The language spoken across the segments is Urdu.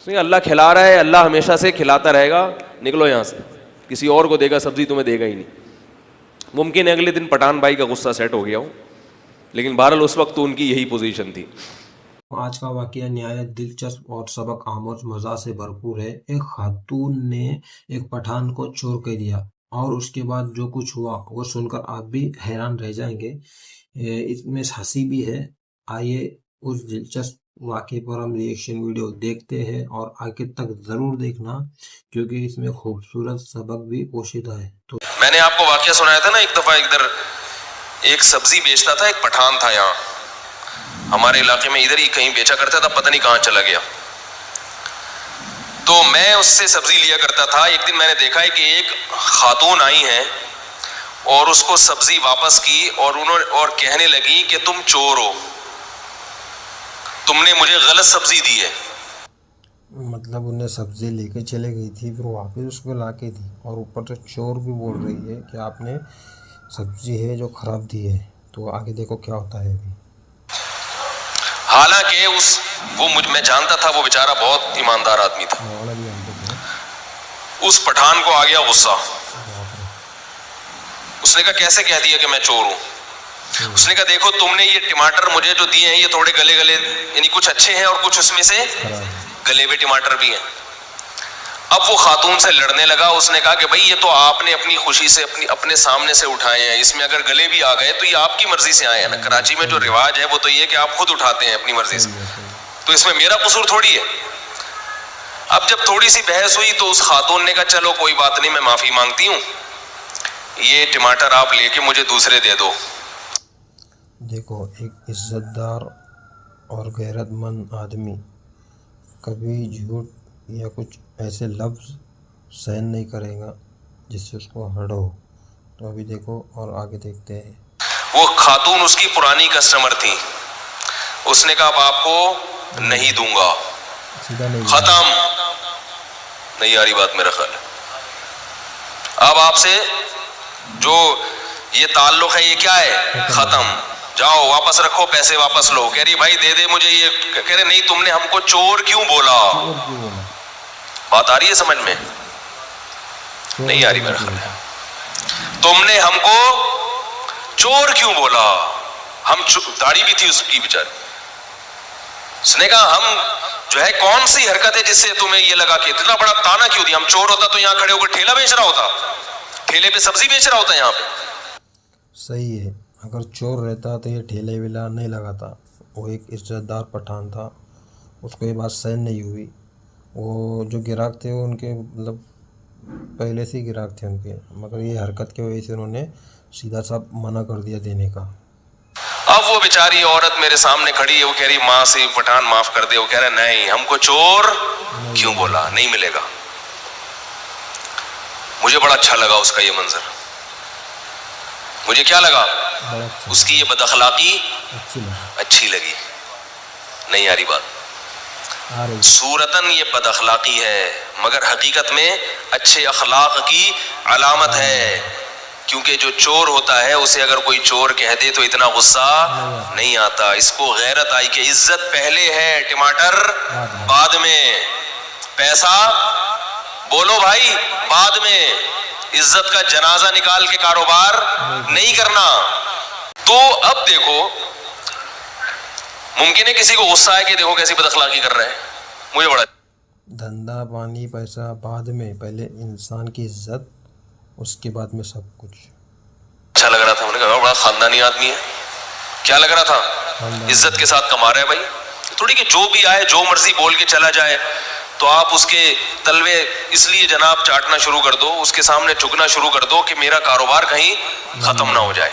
اللہ کھلا رہا ہے, اللہ ہمیشہ سے کھلاتا رہے گا, نکلو یہاں سے, کسی اور کو دے گا سبزی, تمہیں دے گا ہی نہیں. ممکن ہے اگلے دن پٹھان بھائی کا غصہ سیٹ ہو گیا ہو, لیکن بہرحال اس وقت تو ان کی یہی پوزیشن تھی. آج کا واقعہ نہایت دلچسپ اور سبق آموز مزاح سے بھرپور ہے. ایک خاتون نے ایک پٹھان کو چور کہہ دیا اور اس کے بعد جو کچھ ہوا وہ سن کر آپ بھی حیران رہ جائیں گے. اس میں ہنسی بھی ہے. آئیے اس دلچسپ واقعے پر ہم ریئیکشن ویڈیو دیکھتے ہیں اور آخر تک ضرور دیکھنا کیونکہ اس میں خوبصورت سبق بھی پوشیدہ ہے. تو میں نے آپ کو واقعہ سنایا تھا نا, ایک دفعہ ادھر ایک سبزی بیچتا تھا, ایک پٹھان تھا یہاں ہمارے علاقے میں, ادھر ہی کہیں بیچا کرتا تھا, پتہ نہیں کہاں چلا گیا. تو میں اس سے سبزی لیا کرتا تھا. ایک دن میں نے دیکھا ہے کہ ایک خاتون آئی ہیں اور اس کو سبزی واپس کی اور کہنے لگی کہ تم چور ہو, تم نے مجھے غلط سبزی دی ہے. مطلب انہیں سبزی لے کے چلے گئی تھی, پھر واپس اس کو لا کے دی اور اوپر سے چور بھی بول رہی ہے کہ آپ نے سبزی ہے جو خراب دی ہے. تو آگے دیکھو کیا ہوتا ہے ابھی. حالانکہ میں جانتا تھا وہ بیچارہ بہت ایماندار آدمی تھا. والا بھی جانتے تھے. اس پٹھان کو آ گیا غصہ. باپ رے. اس نے کہا کیسے کہہ دیا کہ میں چور ہوں. اس نے کہا دیکھو تم نے یہ ٹماٹر مجھے جو دیے ہیں یہ تھوڑے گلے یعنی کچھ اچھے ہیں اور کچھ اس میں سے گلے ہوئے ٹماٹر بھی ہیں. اب وہ خاتون سے لڑنے لگا. اس نے کہا کہ بھائی یہ تو آپ نے اپنی خوشی سے اپنے سامنے سے اٹھائے ہیں, اس میں اگر گلے بھی آ گئے تو یہ آپ کی مرضی سے آئے ہیں نا. کراچی میں جو رواج ہے وہ تو یہ کہ آپ خود اٹھاتے ہیں اپنی مرضی سے, تو اس میں میرا قصور تھوڑی ہے. اب جب تھوڑی سی بحث ہوئی تو اس خاتون نے کہا چلو کوئی بات نہیں, میں معافی مانگتی ہوں, یہ ٹماٹر آپ لے کے مجھے دوسرے دے دو. دیکھو ایک عزت دار اور غیرت مند آدمی کبھی جھوٹ یا کچھ ایسے لفظ سہن نہیں کرے گا جس سے اس کو ہرٹ ہو. تو ابھی دیکھو اور آگے دیکھتے ہیں. وہ خاتون اس کی پرانی کسٹمر تھی. اس نے کہا اب آپ کو نہیں دوں گا, سیدھا نہیں ختم. نہیں آ رہی بات میرا خیال ہے. اب آپ سے جو یہ تعلق ہے یہ کیا ہے, ختم. جاؤ واپس رکھو, پیسے واپس لو. کہہ رہی بھائی دے دے مجھے یہ. کہہ رہے نہیں تم نے ہم کو چور کیوں بولا. بات آ رہی ہے سمجھ میں؟ نہیں آ رہی میرا خیال ہے. تم نے ہم کو چور کیوں بولا. ہم داڑھی بھی تھی اس کی بیچاری. اس نے کہا ہم جو ہے کون سی حرکت ہے جس سے تمہیں یہ لگا کہ اتنا بڑا تانا کیوں دیا. ہم چور ہوتا تو یہاں کھڑے ہو کر ٹھیلا بیچ رہا ہوتا, ٹھیلے پہ سبزی بیچ رہا ہوتا یہاں پہ. صحیح ہے. اگر چور رہتا تو یہ ٹھیلے ویلا نہیں لگاتا. وہ ایک عزت دار پٹھان تھا, اس کو یہ بات سہن نہیں ہوئی. وہ جو گراہک تھے وہ ان کے مطلب پہلے سے ہی گراہک تھے ان کے, مگر یہ حرکت کی وجہ سے انہوں نے سیدھا سا منع کر دیا دینے کا. اب وہ بیچاری عورت میرے سامنے کھڑی ہے, وہ کہہ رہی ماں سے پٹھان معاف کر دے. وہ کہہ رہا نہیں ہم کو چور کیوں بولا, نہیں ملے گا. مجھے بڑا اچھا لگا اس کا یہ منظر. مجھے کیا لگا, اس کی یہ بد اخلاقی اچھی لگی. نہیں آ رہی بات. صورتاً یہ بد اخلاقی ہے مگر حقیقت میں اچھے اخلاق کی علامت ہے. کیونکہ جو چور ہوتا ہے اسے اگر کوئی چور کہہ دے تو اتنا غصہ نہیں آتا. اس کو غیرت آئی کہ عزت پہلے ہے, ٹماٹر بعد میں, پیسہ بولو بھائی بعد میں. عزت کا جنازہ نکال کے کاروبار نہیں کرنا. تو اب دیکھو ممکن ہے کسی کو غصہ ہے کہ دیکھو کیسی بد اخلاقی کر رہے ہیں. مجھے بڑا دھندا پانی پیسہ بعد میں, پہلے انسان کی عزت, اس کے بعد میں سب کچھ. اچھا لگ رہا تھا. انہوں نے کہا بڑا خاندانی آدمی ہے. کیا لگ رہا تھا, عزت کے ساتھ کما رہا ہے بھائی. تھوڑی کہ جو بھی آئے جو مرضی بول کے چلا جائے تو آپ اس کے تلوے اس لیے جناب چاٹنا شروع کر دو, اس کے سامنے جھکنا شروع کر دو کہ میرا کاروبار کہیں ختم نہ ہو جائے.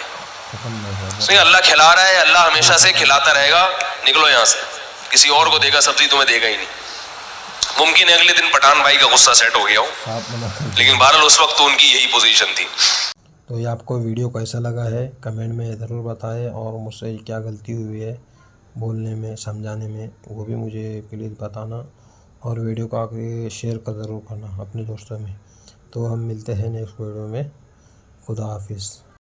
اللہ کھلا رہا ہے, اللہ ہمیشہ سے کھلاتا رہے گا, نکلو یہاں سے, کسی اور کو دے گا سبزی تمہیں دے گا ہی نہیں. ممکن ہے اگلے دن پٹھان بھائی کا غصہ سیٹ ہو گیا ہو, لیکن بہرحال اس وقت تو ان کی یہی پوزیشن تھی. تو یہ آپ کو ویڈیو کیسا لگا ہے کمنٹ میں ضرور بتائیں, اور مجھ سے کیا غلطی ہوئی ہے بولنے میں سمجھانے میں وہ بھی مجھے پلیز بتانا, اور ویڈیو کو آگے شیئر کر ضرور کرنا اپنے دوستوں میں. تو ہم ملتے ہیں نیکسٹ ویڈیو میں. خدا حافظ.